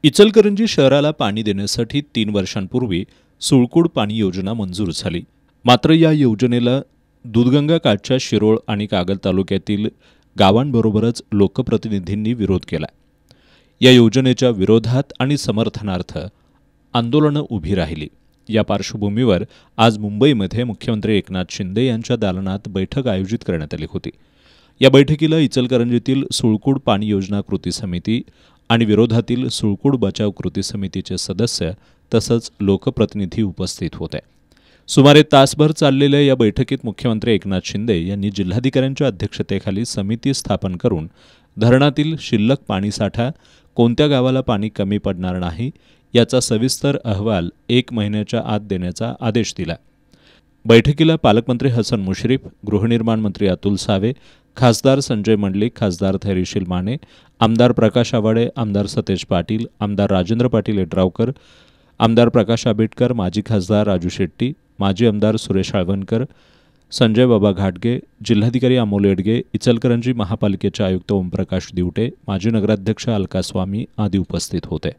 इचलकरंजी शहराला पाणी देण्यासाठी 3 वर्षांपूर्वी सुळकूड पाणी योजना मंजूर झाली. मात्र या योजनेला दूधगंगा काठच्या शिरोळ आणि कागल तालुक्यातील गावांबरोबरच लोकप्रतिनिधींनी विरोध केला. या योजनेच्या विरोधात आणि समर्थनार्थ आंदोलनं उभी राहिली. या पार्श्वभूमीवर आज मुंबईमध्ये मुख्यमंत्री एकनाथ शिंदे यांच्या दालनात बैठक आयोजित करण्यात आली होती. या बैठकीला इचलकरंजीतील सुळकूड पाणी योजना कृती समिती आणि विरोधातील सुळकूड बचाव कृती समितीचे सदस्य तसंच लोकप्रतिनिधी उपस्थित होते. सुमारे तासभर चाललेल्या या बैठकीत मुख्यमंत्री एकनाथ शिंदे यांनी जिल्हाधिकाऱ्यांच्या अध्यक्षतेखाली समिती स्थापन करून धरणातील शिल्लक पाणीसाठा, कोणत्या गावाला पाणी कमी पडणार नाही याचा सविस्तर अहवाल 1 महिन्याच्या आत देण्याचा आदेश दिला. बैठकीला पालकमंत्री हसन मुश्रीफ, गृहनिर्माण मंत्री अतुल सावे, खासदार संजय मंडलिक, खासदार धैर्यशील माने, आमदार प्रकाश आवाडे, आमदार सतेज पाटील, आमदार राजेंद्र पाटील येड्रावकर, आमदार प्रकाश आंबेडकर, माजी खासदार राजू शेट्टी, माजी आमदार सुरेश आळवणकर, संजय बाबा घाटगे, जिल्हाधिकारी अमोल येडगे, इचलकरंजी महापालिकेचे आयुक्त ओमप्रकाश दिवटे, माजी नगराध्यक्ष अलका स्वामी आदी उपस्थित होते.